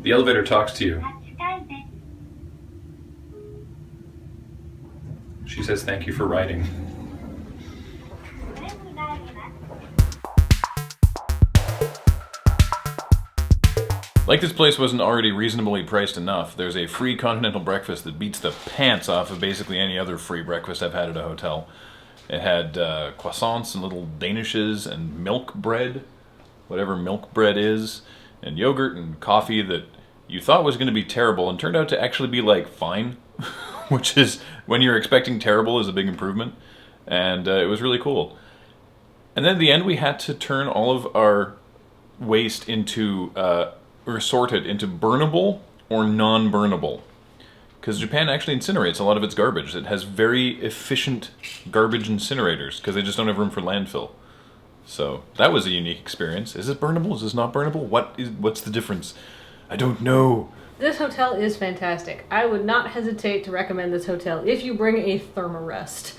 The elevator talks to you. She says thank you for riding. Like this place wasn't already reasonably priced enough, there's a free Continental Breakfast that beats the pants off of basically any other free breakfast I've had at a hotel. It had croissants and little danishes and milk bread, whatever milk bread is, and yogurt and coffee that you thought was going to be terrible and turned out to actually be like fine, which is, when you're expecting terrible, is a big improvement. And it was really cool. And then at the end we had to turn all of our waste into, or sort it into burnable or non-burnable. Because Japan actually incinerates a lot of its garbage. It has very efficient garbage incinerators because they just don't have room for landfill. So that was a unique experience. Is it burnable? Is this not burnable? What's the difference? I don't know. This hotel is fantastic. I would not hesitate to recommend this hotel if you bring a thermarest.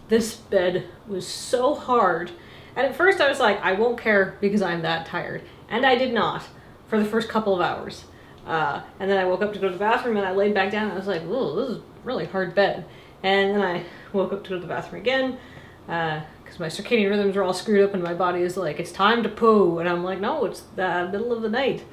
This bed was so hard. And at first I was like, I won't care because I'm that tired. And I did not for the first couple of hours. And then I woke up to go to the bathroom and I laid back down and I was like, whoa, this is a really hard bed. And then I woke up to go to the bathroom again because my circadian rhythms are all screwed up and my body is like, it's time to poo. And I'm like, no, it's the middle of the night.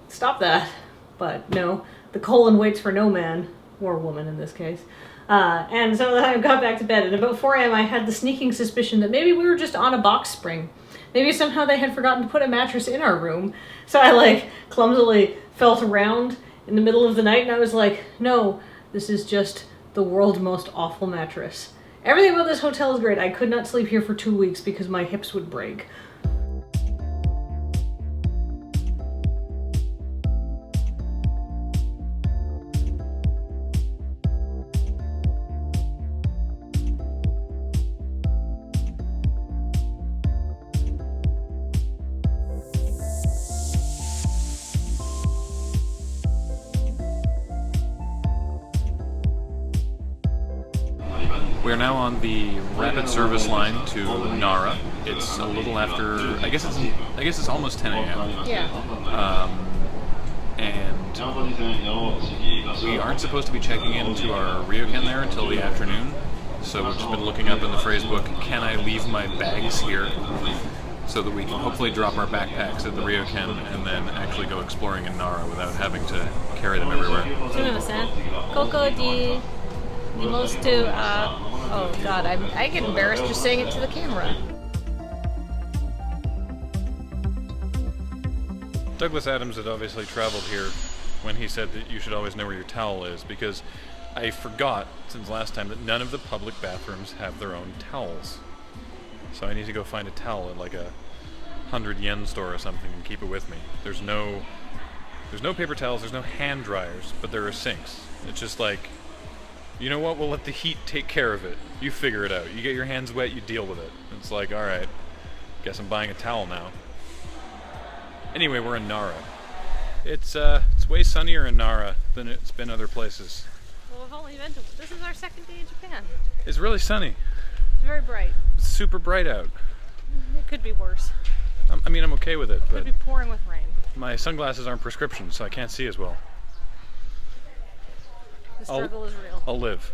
Stop that. But no, the colon waits for no man, or woman in this case. And so then I got back to bed, and about 4 a.m. I had the sneaking suspicion that maybe we were just on a box spring. Maybe somehow they had forgotten to put a mattress in our room. So I like clumsily felt around in the middle of the night and I was like, no, this is just the world's most awful mattress. Everything about this hotel is great. I could not sleep here for 2 weeks because my hips would break. We are now on the rapid service line to Nara. It's a little after, I guess it's almost 10 a.m. Yeah. And we aren't supposed to be checking into our ryokan there until the afternoon. So we've just been looking up in the phrase book, can I leave my bags here? So that we can hopefully drop our backpacks at the ryokan and then actually go exploring in Nara without having to carry them everywhere. ここで most to oh god, I get embarrassed just saying it to the camera. Douglas Adams had obviously traveled here when he said that you should always know where your towel is, because I forgot since last time that none of the public bathrooms have their own towels. So I need to go find a towel at like a 100 yen store or something and keep it with me. There's no paper towels, there's no hand dryers, but there are sinks. It's just like, you know what, we'll let the heat take care of it. You figure it out. You get your hands wet, you deal with it. It's like, alright, guess I'm buying a towel now. Anyway, we're in Nara. It's way sunnier in Nara than it's been other places. Well, we've only been to, this is our second day in Japan. It's really sunny. It's very bright. It's super bright out. It could be worse. I mean, I'm okay with it, It but could be pouring with rain. my sunglasses aren't prescription, so I can't see as well. The struggle is real. I'll live.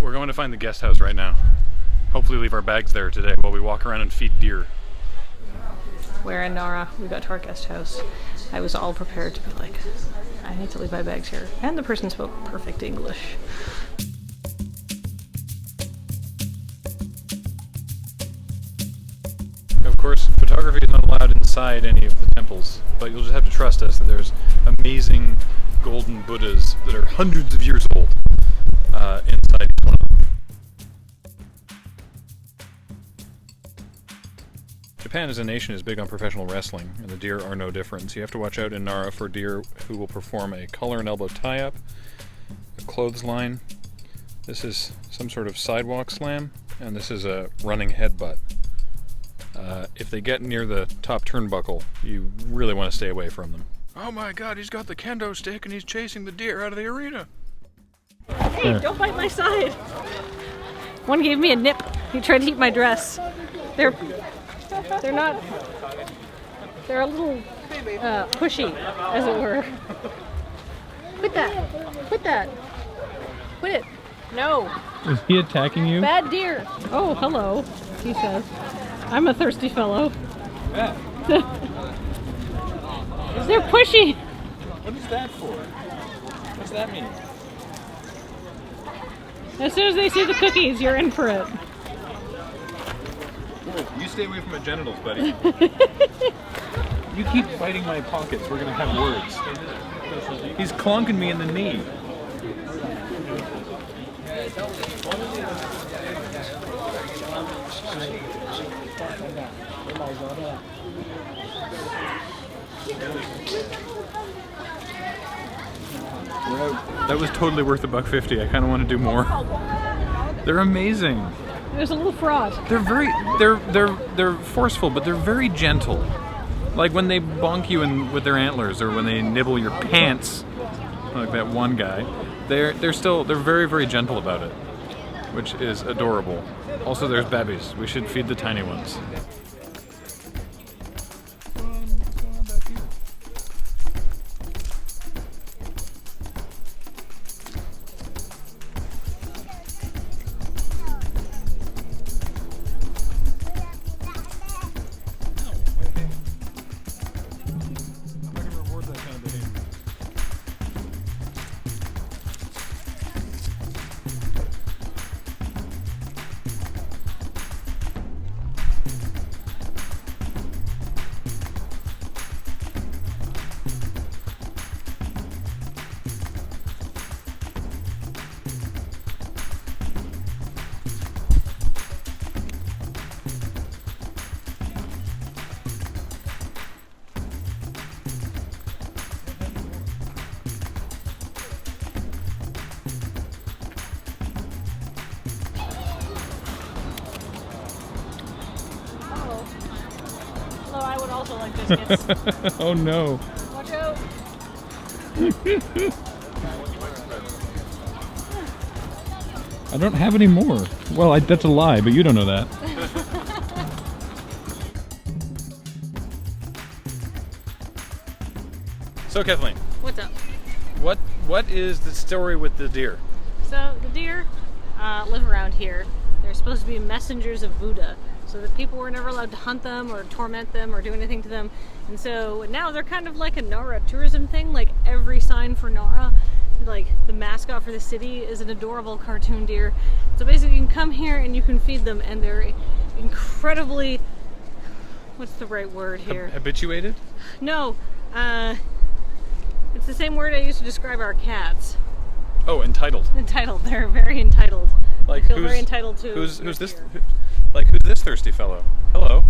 We're going to find the guest house right now. Hopefully leave our bags there today while we walk around and feed deer. We're in Nara. We got to our guest house. I was all prepared to be like, I need to leave my bags here. And the person spoke perfect English. Of course, photography is not allowed inside any of the temples, but you'll just have to trust us that there's amazing golden Buddhas that are hundreds of years old inside each one of them. Japan as a nation is big on professional wrestling, and the deer are no different. So you have to watch out in Nara for deer who will perform a collar and elbow tie-up, a clothesline. This is some sort of sidewalk slam, and this is a running headbutt. If they get near the top turnbuckle, you really want to stay away from them. Oh my god, he's got the kendo stick and he's chasing the deer out of the arena. Hey, don't bite my side. One gave me a nip. He tried to eat my dress. They're not. They're a little pushy, as it were. Quit that. Quit that. Quit it. No. Is he attacking you? Bad deer. Oh, hello, he says. I'm a thirsty fellow. Yeah. They're pushy. What is that for? What's that mean? As soon as they see the cookies, you're in for it. You stay away from my genitals, buddy. You keep biting my pockets, we're gonna have words. He's clunking me in the knee. That was totally worth $1.50. I kind of want to do more. They're amazing. There's a little fraud. They're forceful, but they're very gentle. Like when they bonk you with their antlers, or when they nibble your pants, like that one guy. They're very, very gentle about it, which is adorable. Also, there's babies. We should feed the tiny ones. I would also like biscuits. Oh no. Watch out. I don't have any more. Well, that's a lie, but you don't know that. So, Kathleen. What's up? What is the story with the deer? So the deer live around here. They're supposed to be messengers of Buddha, so that people were never allowed to hunt them or torment them or do anything to them. And so now they're kind of like a Nara tourism thing. Like every sign for Nara, like the mascot for the city is an adorable cartoon deer. So basically you can come here and you can feed them, and they're incredibly, what's the right word here? Habituated? No, it's the same word I use to describe our cats. Oh, entitled. Entitled. They're very entitled. Like I feel very entitled to. Who's this? Like who's this thirsty fellow? Hello.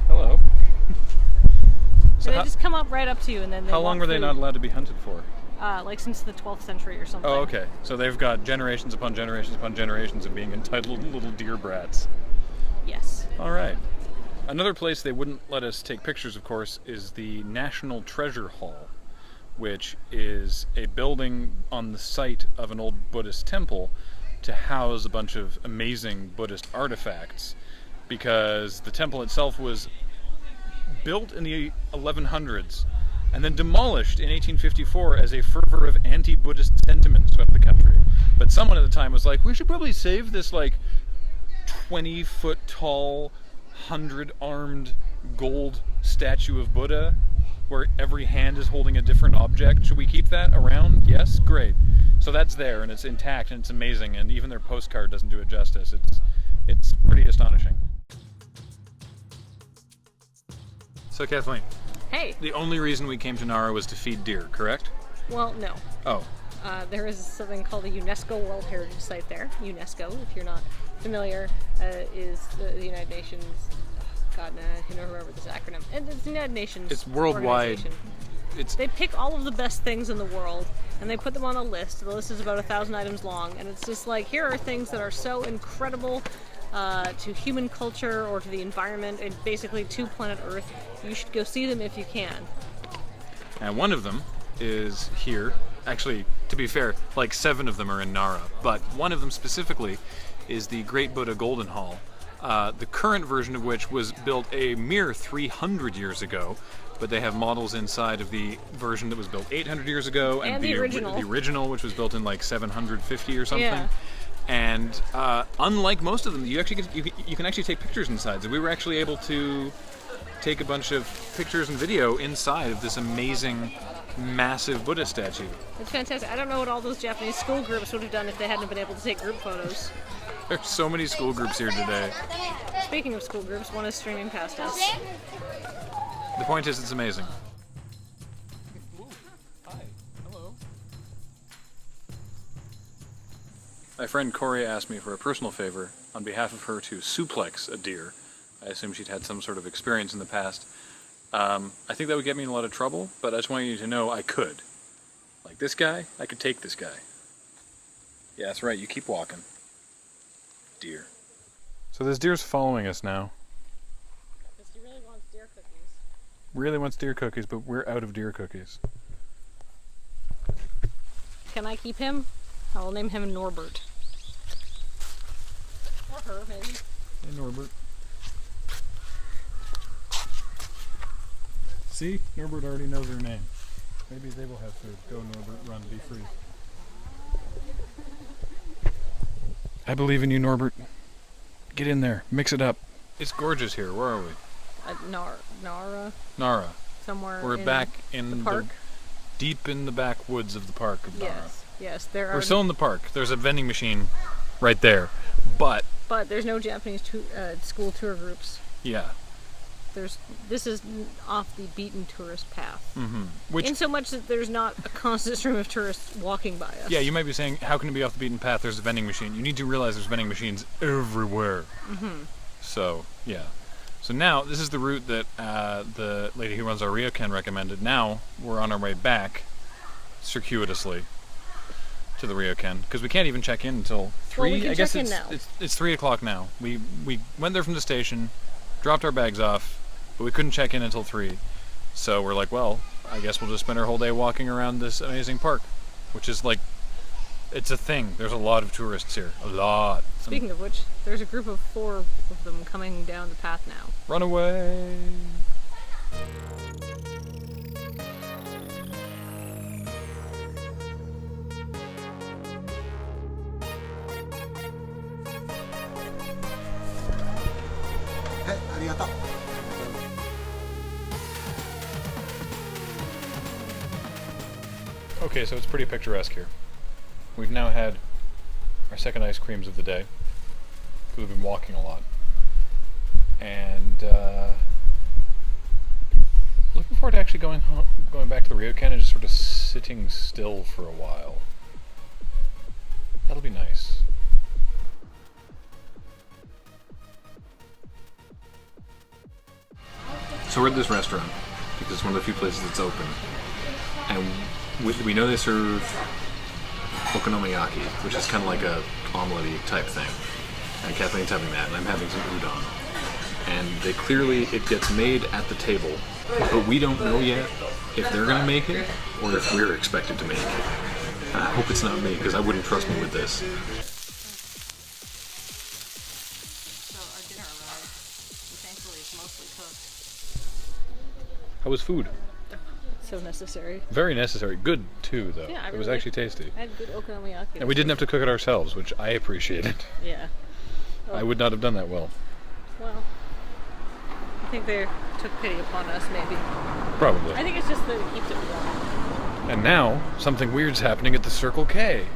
Hello. So they just come up right up to you, and then. How long were they not allowed to be hunted for? Like since the 12th century or something. Oh, okay. So they've got generations upon generations upon generations of being entitled little deer brats. Yes. All right. Another place they wouldn't let us take pictures, of course, is the National Treasure Hall, which is a building on the site of an old Buddhist temple to house a bunch of amazing Buddhist artifacts, because the temple itself was built in the 1100s and then demolished in 1854 as a fervor of anti-Buddhist sentiment swept the country. But someone at the time was like, we should probably save this like 20-foot tall, 100-armed gold statue of Buddha where every hand is holding a different object. Should we keep that around? Yes? Great. So that's there, and it's intact, and it's amazing, and even their postcard doesn't do it justice. It's pretty astonishing. So Kathleen. Hey. The only reason we came to Nara was to feed deer, correct? Well, no. Oh. There is something called a Unesco World Heritage Site there. Unesco, if you're not familiar, is the United Nations. God, I can never remember this acronym. And it's the United Nations. It's worldwide. They pick all of the best things in the world and they put them on a list. The list is about 1,000 items long, and it's just like, here are things that are so incredible to human culture or to the environment and basically to planet Earth. You should go see them if you can. And one of them is here. Actually, to be fair, like 7 of them are in Nara, but one of them specifically is the Great Buddha Golden Hall, the current version of which was built a mere 300 years ago, but they have models inside of the version that was built 800 years ago, And the original. The original, which was built in like 750 or something. Yeah. And unlike most of them, you can actually take pictures inside. So we were actually able to take a bunch of pictures and video inside of this amazing, massive Buddha statue. It's fantastic. I don't know what all those Japanese school groups would have done if they hadn't been able to take group photos. There's so many school groups here today. Speaking of school groups, one is streaming past us. The point is, it's amazing. Hi. Hello. My friend Corey asked me for a personal favor on behalf of her to suplex a deer. I assume she'd had some sort of experience in the past. I think that would get me in a lot of trouble, but I just want you to know I could. Like this guy, I could take this guy. Yeah, that's right, you keep walking. Deer. So this deer's following us now. Because he really wants deer cookies. Really wants deer cookies, but we're out of deer cookies. Can I keep him? I will name him Norbert. Or her, maybe. Hey, Norbert. See? Norbert already knows her name. Maybe they will have food. Go, Norbert. Run. Be free. I believe in you, Norbert. Get in there. Mix it up. It's gorgeous here. Where are we? Nara. Nara. Somewhere. We're back in the park. Deep in the backwoods of the park of Nara. Yes. There are. We're still in the park. There's a vending machine right there. But there's no Japanese school tour groups. Yeah. This is off the beaten tourist path. Mm-hmm. In so much that there's not a constant stream of tourists walking by us. Yeah, you might be saying, how can it be off the beaten path? There's a vending machine. You need to realize there's vending machines everywhere. Mm-hmm. So, yeah. So now, this is the route that the lady who runs our ryokan recommended. Now, we're on our way back, circuitously, to the ryokan. Because we can't even check in until 3. Well, we can I guess check in now. It's 3 o'clock now. We went there from the station, dropped our bags off, but we couldn't check in until 3. So we're like, well, I guess we'll just spend our whole day walking around this amazing park, which is like, it's a thing. There's a lot of tourists here. A lot. Speaking of which, there's a group of 4 of them coming down the path now. Run away! Hey, arigato. Okay, so it's pretty picturesque here. We've now had our second ice creams of the day, because we've been walking a lot. And looking forward to actually going back to the ryokan and just sort of sitting still for a while. That'll be nice. So we're at this restaurant, because it's one of the few places that's open. And we know they serve okonomiyaki, which is kind of like a omelette-y type thing. And Kathleen's having that, and I'm having some udon. And it gets made at the table, but we don't know yet if they're going to make it, or if we're expected to make it. I hope it's not me, because I wouldn't trust me with this. So our dinner arrived, and thankfully it's mostly cooked. How was food? So necessary. Very necessary. Good, too, though. Yeah, it was actually tasty. I had good okonomiyaki. And we didn't have to cook it ourselves, which I appreciated. Yeah. I would not have done that well. Well, I think they took pity upon us, maybe. Probably. I think it's just that it keeps it warm. And now, something weird's happening at the Circle K.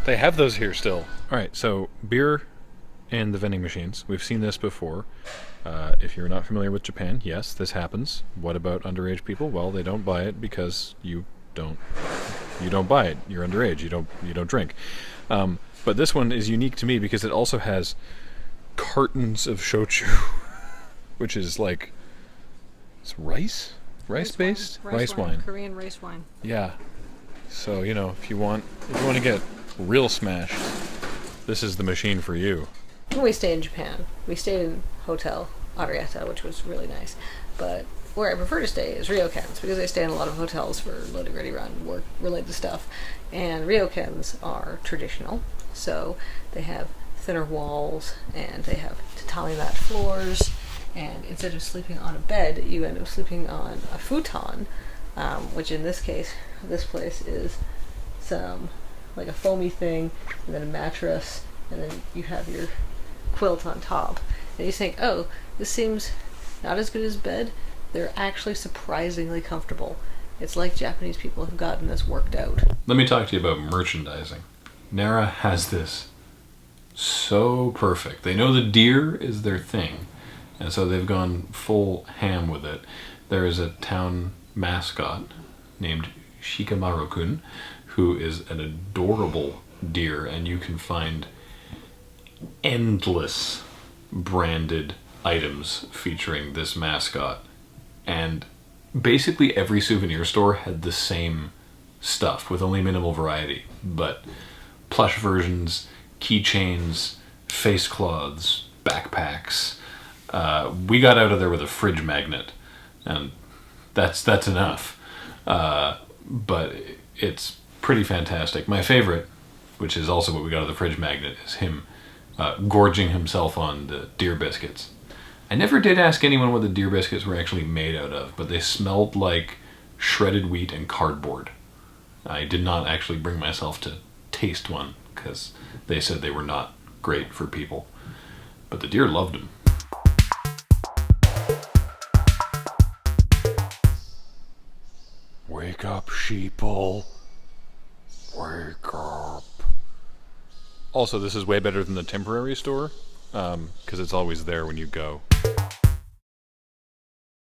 They have those here still. Alright, so beer in the vending machines. We've seen this before. If you're not familiar with Japan, yes, this happens. What about underage people? Well, they don't buy it because you don't buy it. You're underage. You don't drink. But this one is unique to me because it also has cartons of shochu, which is like, it's rice based rice wine. Korean rice wine. Yeah. So if you want to get real smashed, this is the machine for you. When we stayed in Japan, we stayed in Hotel Arietta, which was really nice. But where I prefer to stay is ryokans, because I stay in a lot of hotels for Loading Ready Run, work-related stuff. And ryokans are traditional, so they have thinner walls, and they have tatami mat floors, and instead of sleeping on a bed, you end up sleeping on a futon, which in this case, this place is some like a foamy thing, and then a mattress, and then you have your quilt on top. And you think, oh, this seems not as good as bed. They're actually surprisingly comfortable. It's like Japanese people have gotten this worked out. Let me talk to you about merchandising. Nara has this so perfect. They know the deer is their thing, and so they've gone full ham with it. There is a town mascot named Shikamaru-kun, who is an adorable deer, and you can find endless branded items featuring this mascot. And basically every souvenir store had the same stuff with only minimal variety, but plush versions, keychains, face cloths, backpacks. We got out of there with a fridge magnet, and that's enough. But it's pretty fantastic. My favorite, which is also what we got out of the fridge magnet, is him gorging himself on the deer biscuits. I never did ask anyone what the deer biscuits were actually made out of, but they smelled like shredded wheat and cardboard. I did not actually bring myself to taste one, because they said they were not great for people. But the deer loved them. Wake up, sheeple. Wake up. Also, this is way better than the temporary store, because it's always there when you go.